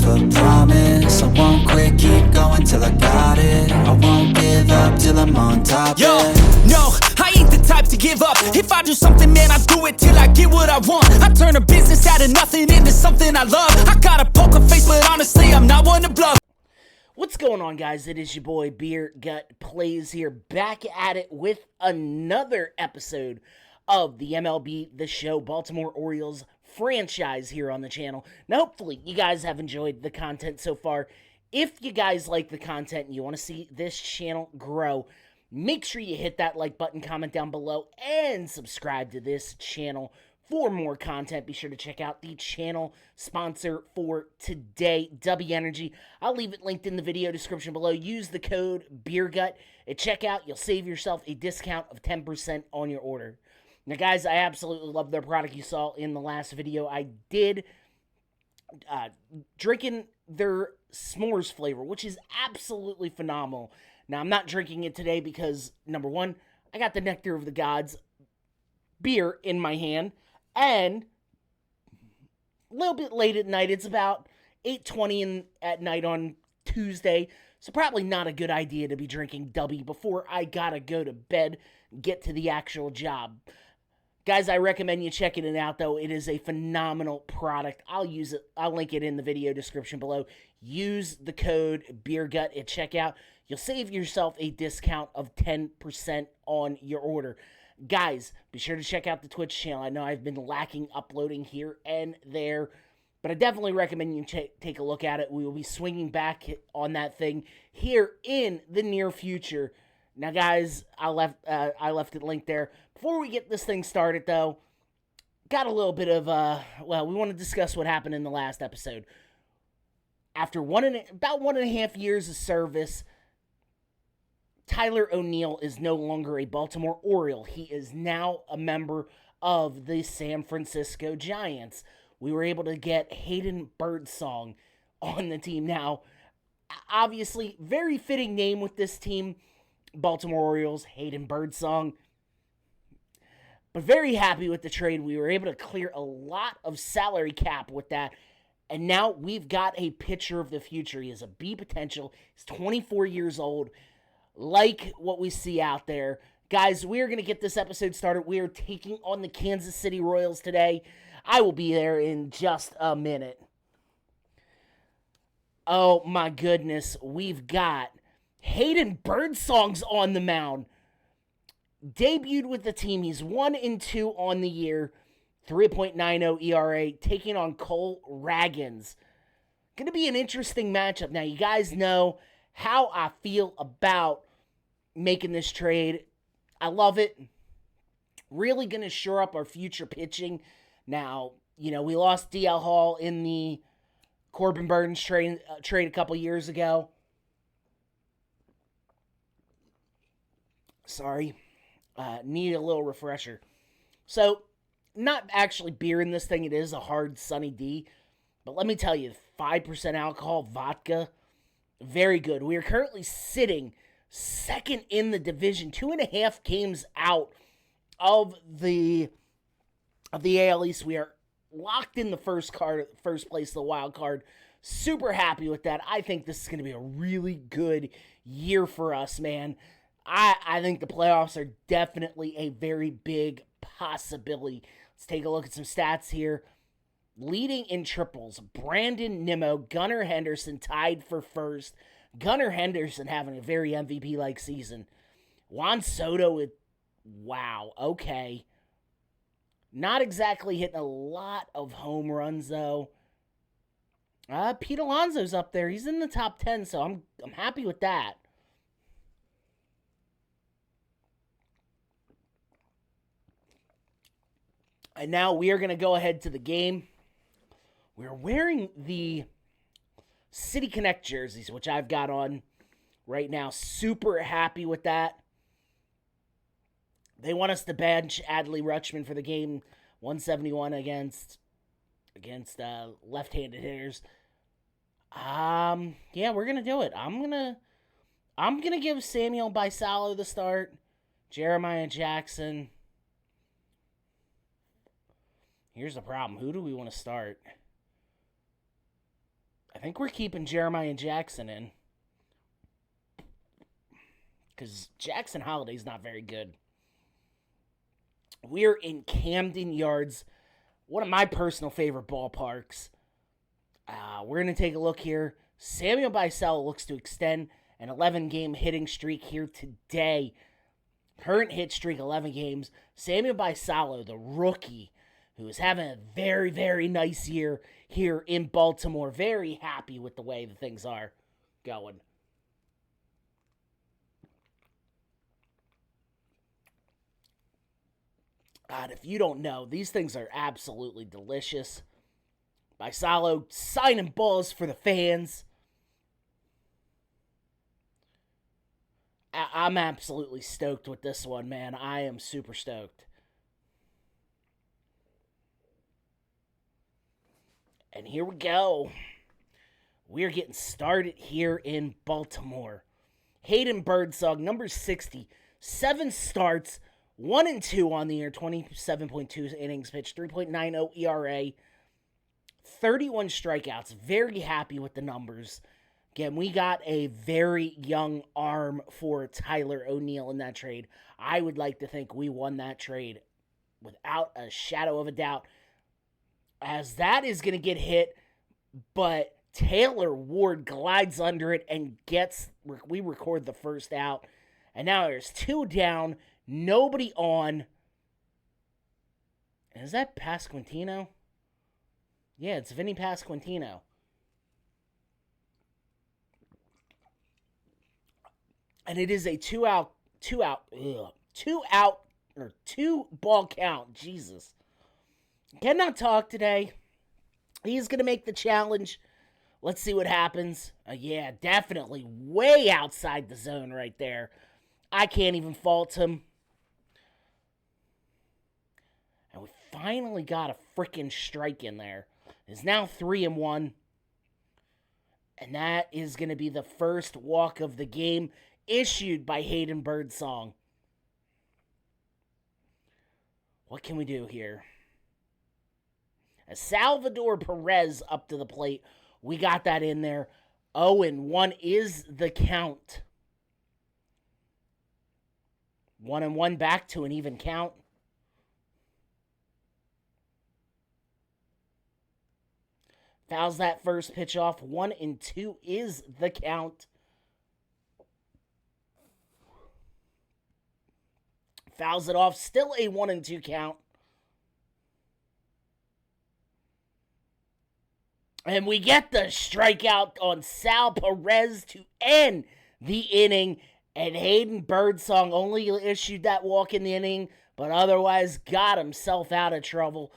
myself a promise. I won't quit, keep going till I got it. I won't give up till I'm on top. Yo, no, I ain't the type to give up. If I do something, man, I do it till I get what I want. I turn a business out of nothing into something I love. I got a poker face, but honestly, I'm not one to bluff. What's going on, guys? It is your boy Beer Gut Plays here, back at it with another episode of the MLB The Show Baltimore Orioles franchise here on the channel. Now, hopefully, you guys have enjoyed the content so far. If you guys like the content and you want to see this channel grow, make sure you hit that like button, comment down below, and subscribe to this channel for more content. Be sure to check out the channel sponsor for today, Dubby Energy. I'll leave it linked in the video description below. Use the code BEERGUT at checkout. You'll save yourself a discount of 10% on your order. Now, guys, I absolutely love their product. You saw in the last video I did drinking their s'mores flavor, which is absolutely phenomenal. Now, I'm not drinking it today because, number one, I got the Nectar of the Gods beer in my hand, and a little bit late at night. It's about 8:20 at night on Tuesday, so probably not a good idea to be drinking Dubby before I gotta go to bed and get to the actual job. Guys, I recommend you checking it out, though. It is a phenomenal product. I'll link it in the video description below. Use the code BEERGUT at checkout. You'll save yourself a discount of 10% on your order. Guys, be sure to check out the Twitch channel. I know I've been lacking uploading here and there, but I definitely recommend you take a look at it. We will be swinging back on that thing here in the near future. Now, guys, I left it linked there. Before we get this thing started, though, got a little bit of, we want to discuss what happened in the last episode. After about 1.5 years of service, Tyler O'Neill is no longer a Baltimore Oriole. He is now a member of the San Francisco Giants. We were able to get Hayden Birdsong on the team now. Obviously, very fitting name with this team, Baltimore Orioles, Hayden Birdsong. But very happy with the trade. We were able to clear a lot of salary cap with that. And now we've got a pitcher of the future. He has a B potential. He's 24 years old. Like what we see out there. Guys, we are going to get this episode started. We are taking on the Kansas City Royals today. I will be there in just a minute. Oh my goodness. We've got Hayden Birdsong's on the mound. Debuted with the team. He's 1-2 on the year. 3.90 ERA. Taking on Cole Ragans. Going to be an interesting matchup. Now, you guys know how I feel about making this trade. I love it. Really going to shore up our future pitching. Now, you know, we lost DL Hall in the Corbin Burns trade a couple years ago. Sorry. Need a little refresher. So, not actually beer in this thing. It is a hard Sunny D. But let me tell you, 5% alcohol, vodka, very good. We are currently sitting second in the division, 2.5 games out of the AL East. We are locked in the first place, the wild card. Super happy with that. I think this is going to be a really good year for us, man. I think the playoffs are definitely a very big possibility. Let's take a look at some stats here. Leading in triples, Brandon Nimmo, Gunnar Henderson tied for first. Gunnar Henderson having a very MVP-like season. Juan Soto with, wow, okay. Not exactly hitting a lot of home runs, though. Pete Alonso's up there. He's in the top 10, so I'm happy with that. And now we are going to go ahead to the game. We're wearing the City Connect jerseys, which I've got on right now. Super happy with that. They want us to bench Adley Rutschman for the game. 171 against left-handed hitters. Yeah, we're gonna do it. I'm gonna give Samuel Baisalo the start. Jeremiah Jackson. Here's the problem. Who do we want to start? I think we're keeping Jeremiah Jackson in. Because Jackson Holiday's not very good. We're in Camden Yards, one of my personal favorite ballparks. We're going to take a look here. Samuel Baisel looks to extend an 11-game hitting streak here today. Current hit streak, 11 games. Samuel Baisel, the rookie, who is having a very, very nice year here in Baltimore. Very happy with the way the things are going. God, if you don't know, these things are absolutely delicious. Baisalo signing balls for the fans. I'm absolutely stoked with this one, man. I am super stoked. And here we go. We're getting started here in Baltimore. Hayden Birdsong, number 60. 7 starts, 1-2 on the year, 27.2 innings pitched, 3.90 ERA, 31 strikeouts. Very happy with the numbers. Again, we got a very young arm for Tyler O'Neill in that trade. I would like to think we won that trade without a shadow of a doubt, as that is going to get hit, but Taylor Ward glides under it and we record the first out. And now there's 2 down, nobody on. Is that Pasquantino? Yeah, it's Vinny Pasquantino. And it is a 2 ball count. Jesus. Cannot talk today. He's going to make the challenge. Let's see what happens. Yeah, definitely way outside the zone right there. I can't even fault him. And we finally got a freaking strike in there. It's now 3-1. And that is going to be the first walk of the game, issued by Hayden Birdsong. What can we do here? As Salvador Perez up to the plate. We got that in there. 0-1 is the count. 1-1 back to an even count. Fouls that first pitch off. 1-2 is the count. Fouls it off. Still a 1-2 count. And we get the strikeout on Sal Perez to end the inning. And Hayden Birdsong only issued that walk in the inning, but otherwise got himself out of trouble.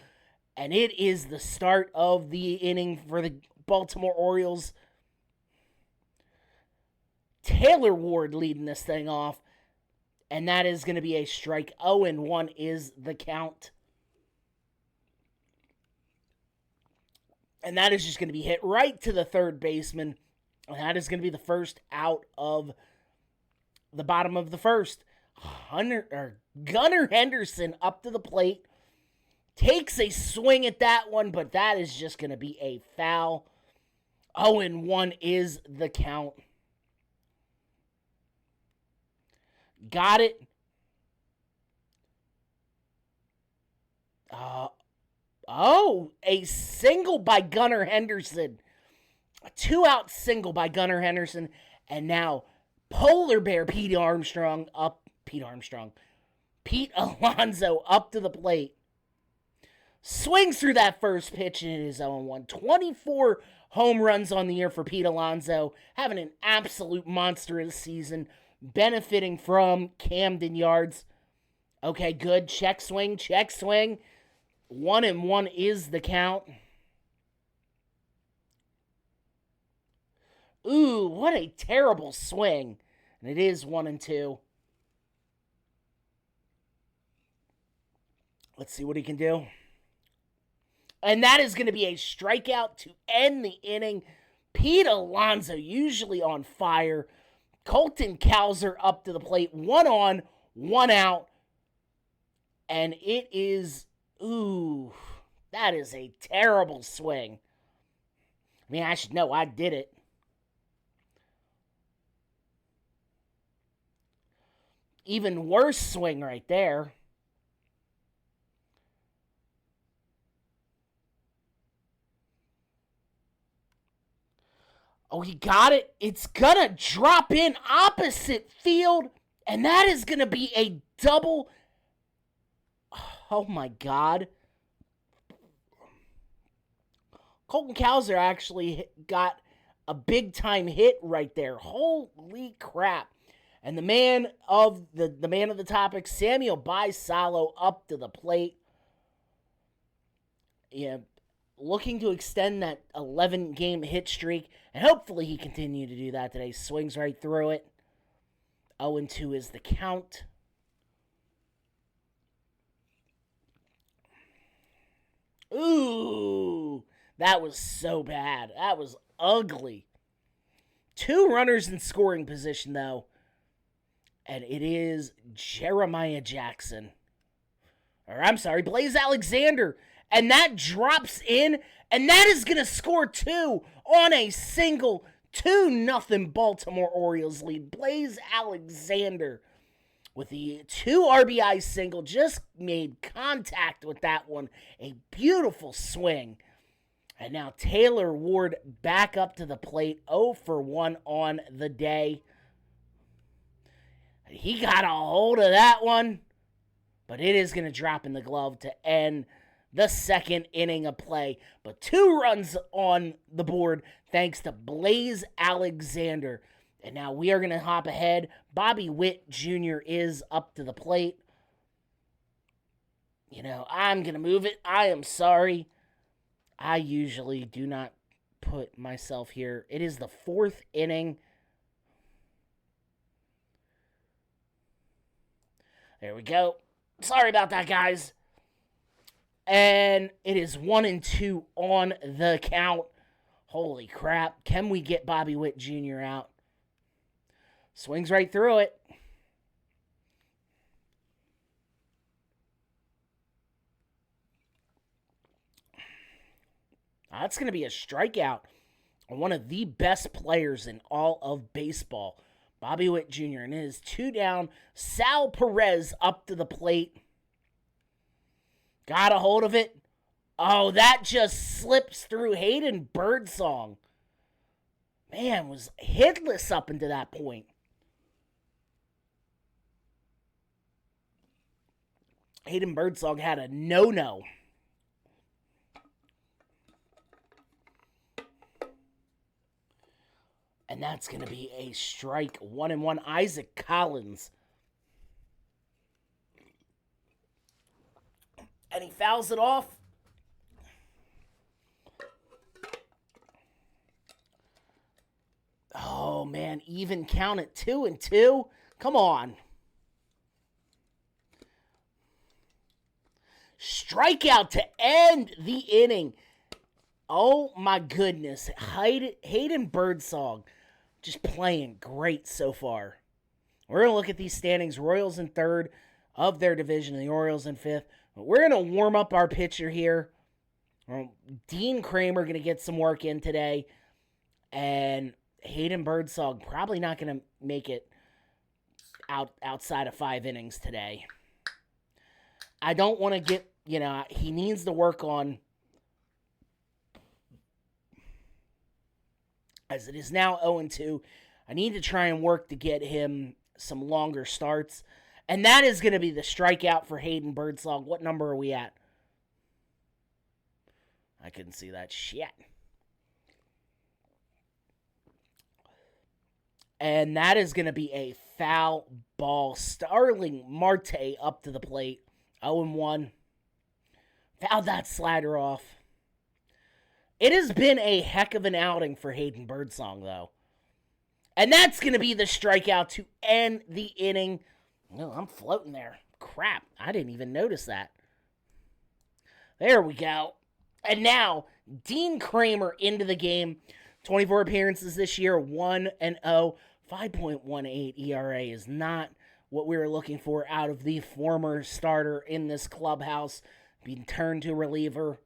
And it is the start of the inning for the Baltimore Orioles. Taylor Ward leading this thing off. And that is going to be a strike. 0-1 is the count. And that is just going to be hit right to the third baseman. And that is going to be the first out of the bottom of the first. Gunnar Henderson up to the plate. Takes a swing at that one, but that is just going to be a foul. 0-1 is the count. Got it. A single by Gunnar Henderson. A 2-out single by Gunnar Henderson. And now Polar Bear Pete Alonso up to the plate. Swings through that first pitch and it is 0-1. 24 home runs on the year for Pete Alonso. Having an absolute monstrous season. Benefiting from Camden Yards. Okay, good. Check swing. 1-1 is the count. Ooh, what a terrible swing. And it is 1-2. Let's see what he can do. And that is going to be a strikeout to end the inning. Pete Alonso usually on fire. Colton Cowser up to the plate. 1 on, 1 out. And it is... Ooh, that is a terrible swing. I mean, I should know. I did it. Even worse swing right there. Oh, he got it. It's going to drop in opposite field. And that is going to be a double. Oh, my God. Colton Cowser actually got a big-time hit right there. Holy crap. And the man of the topic, Samuel Baisalo, up to the plate. Yeah, looking to extend that 11-game hit streak, and hopefully he continue to do that today. Swings right through it. 0-2 is the count. Ooh, that was so bad. That was ugly. 2 runners in scoring position, though. And it is Jeremiah Jackson. Or I'm sorry, Blaze Alexander. And that drops in. And that is going to score 2 on a single 2-0 Baltimore Orioles lead. Blaze Alexander with the 2 RBI single. Just made contact with that one. A beautiful swing. And now Taylor Ward back up to the plate. 0 for 1 on the day. He got a hold of that one, but it is going to drop in the glove to end the second inning of play. But 2 runs on the board thanks to Blaze Alexander. And now we are going to hop ahead. Bobby Witt Jr. is up to the plate. You know, I'm going to move it. I am sorry. I usually do not put myself here. It is the 4th inning. There we go. Sorry about that, guys. And it is 1-2 on the count. Holy crap. Can we get Bobby Witt Jr. out? Swings right through it. That's going to be a strikeout on one of the best players in all of baseball. Bobby Witt Jr. And it is 2 down. Sal Perez up to the plate. Got a hold of it. Oh, that just slips through Hayden Birdsong. Man, was hitless up until that point. Hayden Birdsong had a no-no. And that's going to be a strike. 1-1. Isaac Collins. And he fouls it off. Oh, man. Even count at 2-2. Come on. Strikeout to end the inning. Oh, my goodness. Hayden Birdsong just playing great so far. We're going to look at these standings. Royals in 3rd of their division, and the Orioles in 5th. We're going to warm up our pitcher here. Dean Kramer going to get some work in today. And Hayden Birdsong probably not going to make it outside of 5 innings today. I don't want to get, he needs to work on, as it is now 0-2, I need to try and work to get him some longer starts. And that is going to be the strikeout for Hayden Birdsong. What number are we at? I couldn't see that shit. And that is going to be a foul ball. Starling Marte up to the plate. 0-1. Fouled that slider off. It has been a heck of an outing for Hayden Birdsong, though. And that's going to be the strikeout to end the inning. No, I'm floating there. Crap, I didn't even notice that. There we go. And now, Dean Kramer into the game. 24 appearances this year, 1-0. 5.18 ERA is not what we were looking for out of the former starter in this clubhouse. Being turned to reliever.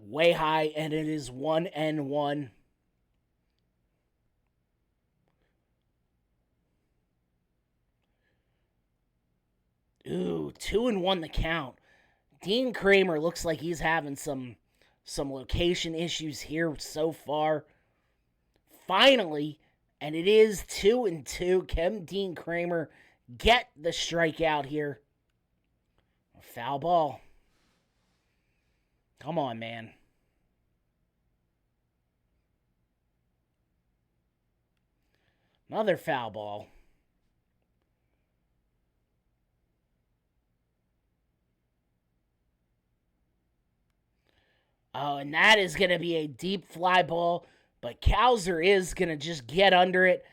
way high, and it is 1-1. Ooh, 2-1 the count. Dean Kramer looks like he's having some location issues here so far. Finally, and it is 2-2. Can Dean Kramer get the strikeout here? Foul ball. Come on, man. Another foul ball. Oh, and that is going to be a deep fly ball, but Cowser is going to just get under it,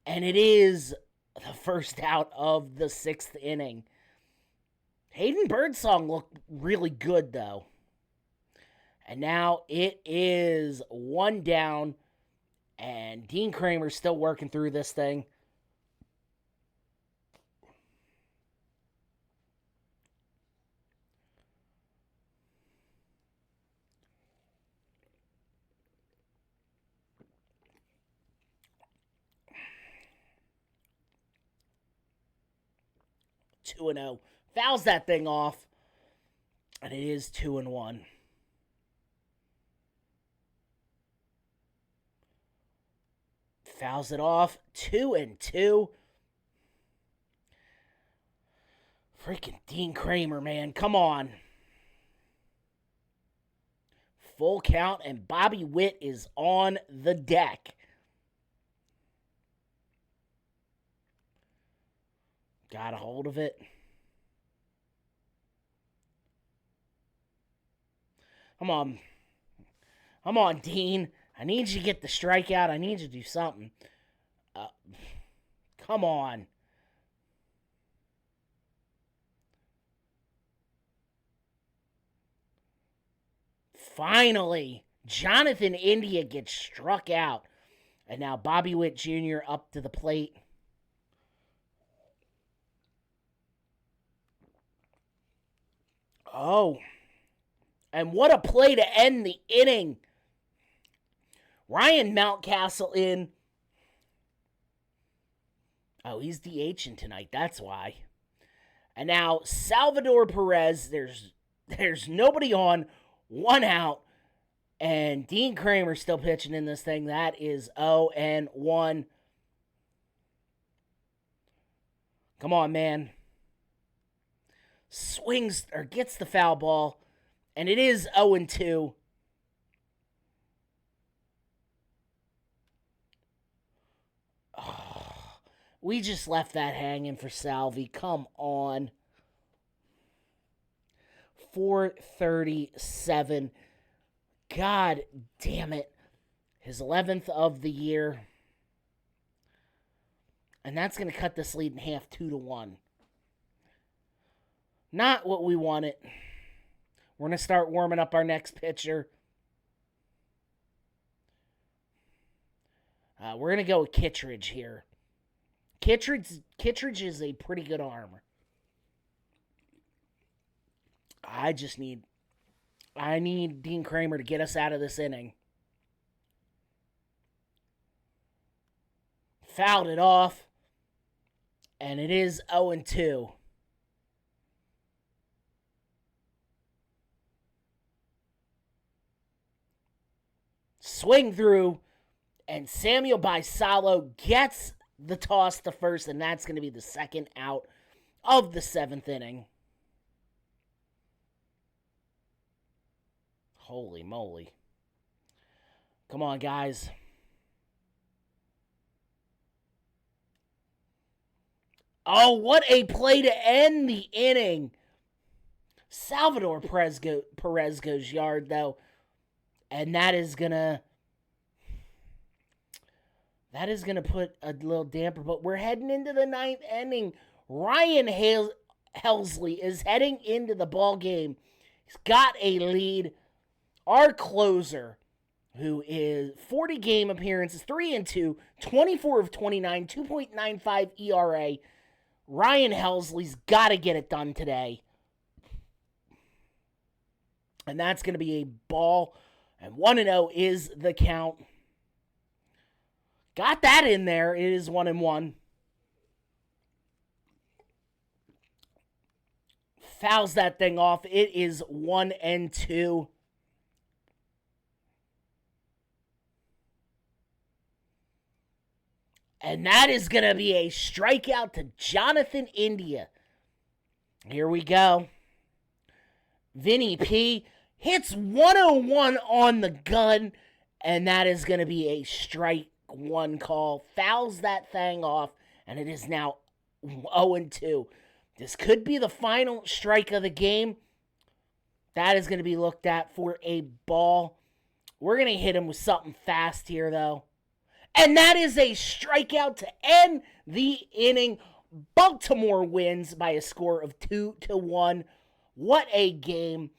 and it is the first out of the 6th inning. Hayden Birdsong looked really good, though. And now it is 1 down, and Dean Kramer's still working through this thing. Two and 0. Fouls that thing off. And it is 2-1. Fouls it off. 2-2. Freaking Dean Kramer, man. Come on. Full count, and Bobby Witt is on the deck. Got a hold of it. Come on. Come on, Dean. I need you to get the strikeout. I need you to do something. Come on. Finally, Jonathan India gets struck out. And now Bobby Witt Jr. up to the plate. Oh. And what a play to end the inning. Ryan Mountcastle in. Oh, he's DHing tonight. That's why. And now Salvador Perez. There's nobody on. 1 out. And Dean Kramer still pitching in this thing. That is 0-1. Come on, man. Swings or gets the foul ball. And it is 0-2. Oh, we just left that hanging for Salvi. Come on. 437. God damn it. His 11th of the year. And that's going to cut this lead in half, 2-1. Not what we wanted. We're going to start warming up our next pitcher. We're going to go with Kittredge here. Kittredge is a pretty good arm. I need Dean Kramer to get us out of this inning. Fouled it off. And it is 0-2. Swing through. And Samuel Baisalo gets the toss to first. And that's going to be the second out of the 7th inning. Holy moly. Come on, guys. Oh, what a play to end the inning. Salvador Perez goes yard, though. And that is going to put a little damper. But we're heading into the 9th inning. Ryan Helsley is heading into the ball game. He's got a lead. Our closer, who is 40 game appearances, 3-2, 24 of 29, 2.95 ERA. Ryan Helsley's got to get it done today. And that's going to be a ball. And 1-0 is the count. Got that in there. It is 1-1. Fouls that thing off. It is 1-2. And that is going to be a strikeout to Jonathan India. Here we go. Vinny P hits 101 on the gun, and that is going to be a strike one call. Fouls that thing off, and it is now 0-2. This could be the final strike of the game. That is going to be looked at for a ball. We're going to hit him with something fast here, though. And that is a strikeout to end the inning. Baltimore wins by a score of 2-1. What a game.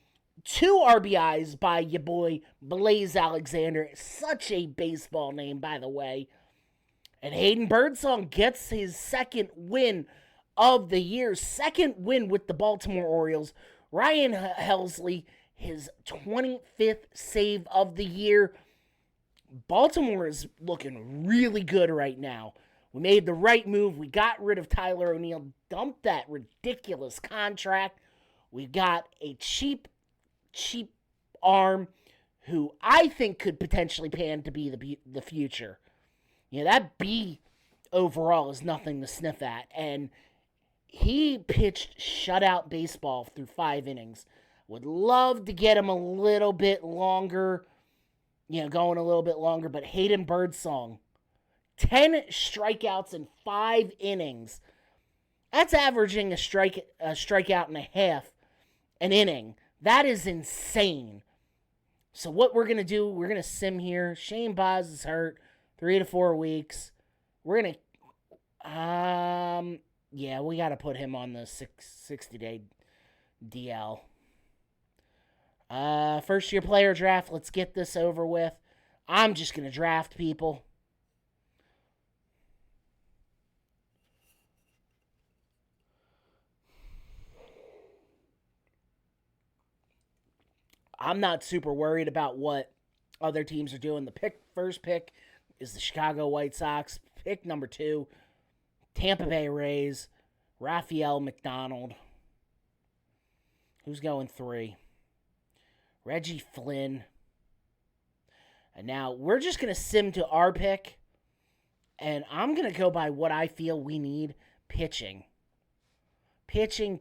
2 RBIs by your boy Blaze Alexander. Such a baseball name, by the way. And Hayden Birdsong gets his second win of the year. Second win with the Baltimore Orioles. Ryan Helsley, his 25th save of the year. Baltimore is looking really good right now. We made the right move. We got rid of Tyler O'Neill, dumped that ridiculous contract. We got a cheap arm who I think could potentially pan to be the future. You know, that B overall is nothing to sniff at. And he pitched shutout baseball through 5 innings. Would love to get him a little bit longer, going a little bit longer. But Hayden Birdsong, 10 strikeouts in 5 innings. That's averaging a strikeout and a half an inning. That is insane. So what we're going to do, we're going to sim here. Shane Baz is hurt 3 to 4 weeks. We're going to, we got to put him on the 60-day DL. First year player draft. Let's get this over with. I'm just going to draft people. I'm not super worried about what other teams are doing. The first pick is the Chicago White Sox. Pick number 2, Tampa Bay Rays, Rafael McDonald. Who's going 3? Reggie Flynn. And now we're just going to sim to our pick. And I'm going to go by what I feel we need. Pitching. Pitching.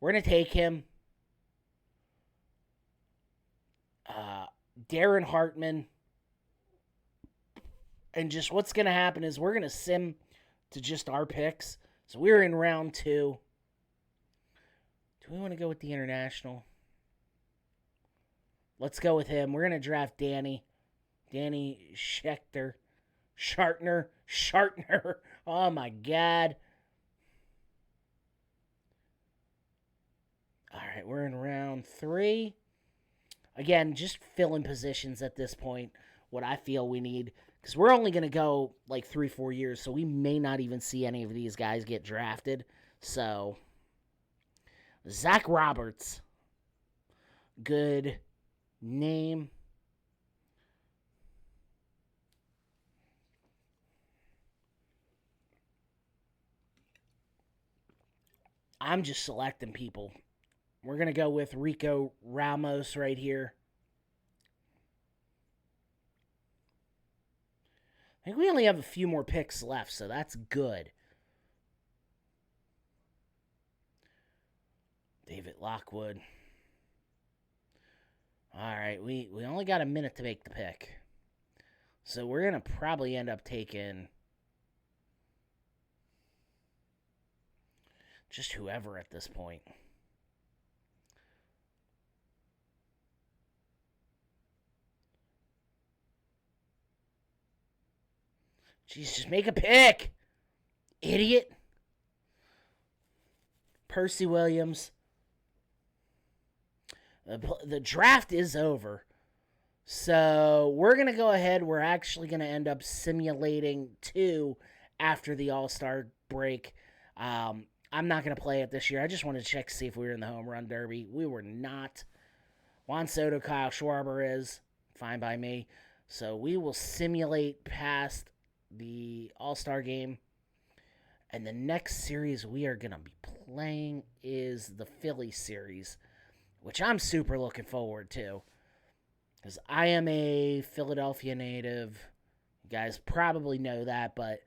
We're going to take him. Darren Hartman. And just what's going to happen is we're going to sim to just our picks. So we're in round 2. Do we want to go with the international? Let's go with him. We're going to draft Danny Schechter. Shartner. Oh, my God. All right, we're in round 3. Again, just filling positions at this point, what I feel we need. Because we're only going to go like 3-4 years, so we may not even see any of these guys get drafted. So, Zach Roberts. Good name. I'm just selecting people. We're going to go with Rico Ramos right here. I think we only have a few more picks left, so that's good. David Lockwood. All right, we only got a minute to make the pick. So we're going to probably end up taking just whoever at this point. Jeez, just make a pick. Idiot. Percy Williams. The draft is over. So we're going to go ahead. We're actually going to end up simulating 2 after the All-Star break. I'm not going to play it this year. I just wanted to check to see if we were in the home run derby. We were not. Juan Soto, Kyle Schwarber is. Fine by me. So we will simulate past the All-Star game. And the next series we are going to be playing is the Philly series, which I'm super looking forward to. Because I am a Philadelphia native. You guys probably know that, but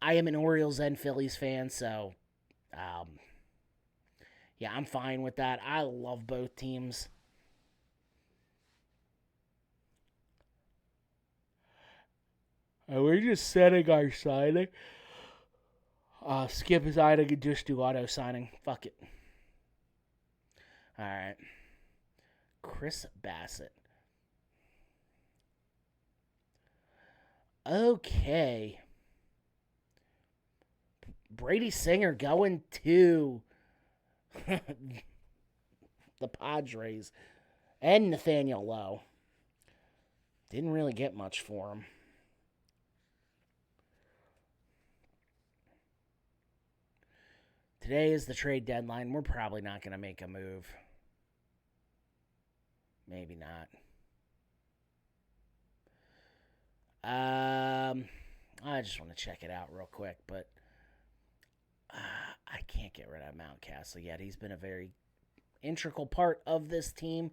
I am an Orioles and Phillies fan, so yeah, I'm fine with that. I love both teams. And we're just setting our signing. Skip his item and just do auto signing. Fuck it. Alright. Chris Bassett. Okay. Brady Singer going to the Padres. And Nathaniel Lowe. Didn't really get much for him. Today is the trade deadline. We're probably not going to make a move. Maybe not. I just want to check it out real quick, but I can't get rid of Mountcastle yet. He's been a very integral part of this team.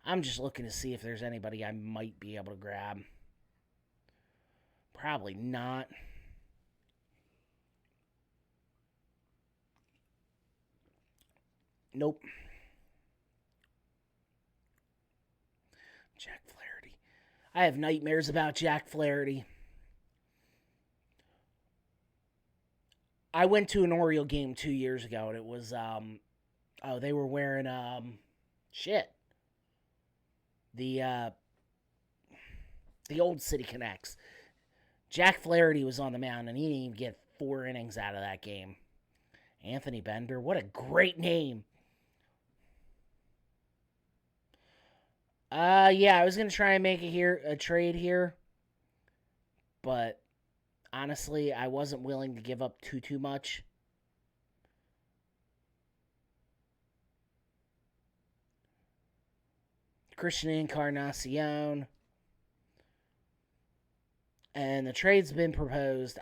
I'm just looking to see if there's anybody I might be able to grab. Probably not. Nope. Jack Flaherty. I have nightmares about Jack Flaherty. I went to an Oriole game 2 years ago, and it was, they were wearing, the old City Connects. Jack Flaherty was on the mound, and he didn't even get 4 innings out of that game. Anthony Bender, what a great name. Yeah, I was going to try and make a trade here, but honestly, I wasn't willing to give up too much. Christian Encarnacion. And the trade's been proposed.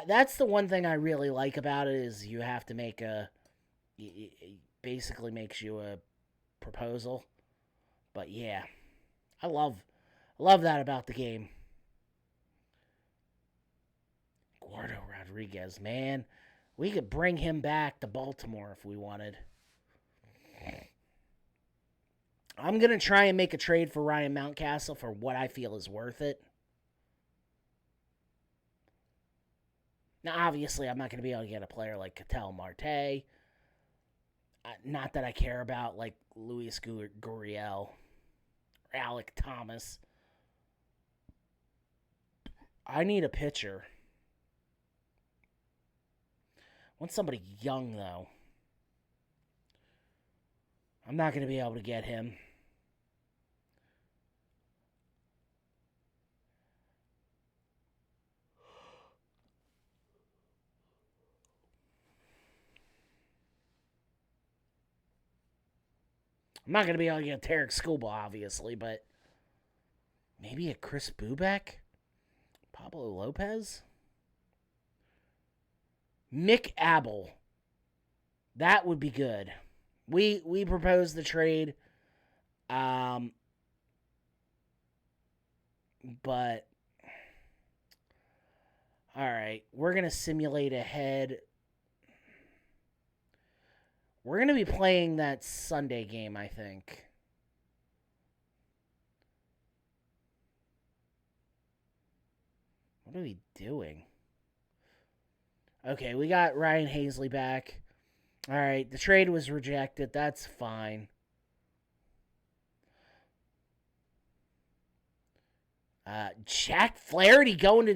That's the one thing I really like about it is you have to make it basically makes you a proposal. But yeah, I love that about the game. Eduardo Rodriguez, man. We could bring him back to Baltimore if we wanted. I'm going to try and make a trade for Ryan Mountcastle for what I feel is worth it. Now, obviously, I'm not going to be able to get a player like Ketel Marte. Not that I care about, like, Luis Gurriel or Alec Thomas. I need a pitcher. I want somebody young, though. I'm not going to be able to get him. I'm not going to be able to get Tarek Skubal, obviously, but maybe a Chris Bubeck? Pablo Lopez? Mick Abel. That would be good. We proposed the trade, but all right, we're going to simulate ahead. We're going to be playing that Sunday game, I think. What are we doing? Okay, we got Ryan Hazley back. All right, the trade was rejected. That's fine. Jack Flaherty going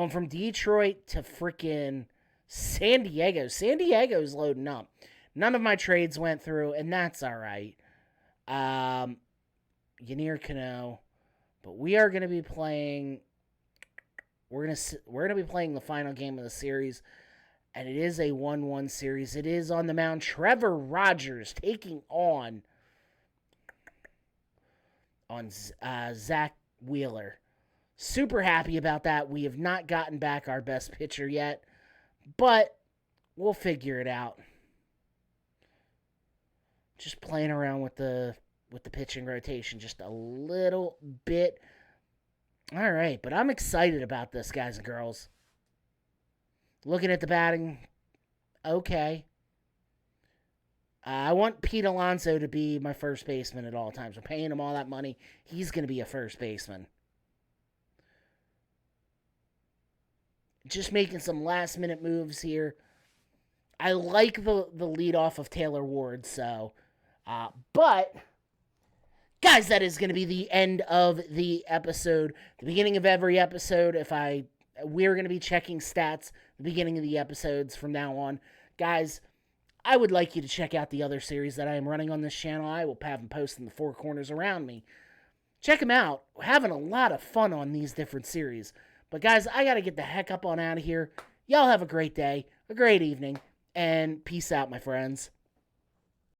from Detroit to freaking San Diego. San Diego's loading up. None of my trades went through, and that's all right. Yanir Cano. But we are going to be playing we're gonna be playing the final game of the series, and it is a 1-1 series. It is on the mound. Trevor Rogers taking on Zach Wheeler. Super happy about that. We have not gotten back our best pitcher yet, but we'll figure it out. Just playing around with the pitching rotation just a little bit. All right, but I'm excited about this, guys and girls. Looking at the batting, okay. I want Pete Alonso to be my first baseman at all times. We're paying him all that money. He's going to be a first baseman. Just making some last-minute moves here. I like the leadoff of Taylor Ward, so... but... Guys, that is going to be the end of the episode. The beginning of every episode, we're going to be checking stats at the beginning of the episodes from now on. Guys, I would like you to check out the other series that I am running on this channel. I will have them posted in the four corners around me. Check them out. We're having a lot of fun on these different series. But guys, I got to get the heck up on out of here. Y'all have a great day, a great evening, and peace out, my friends.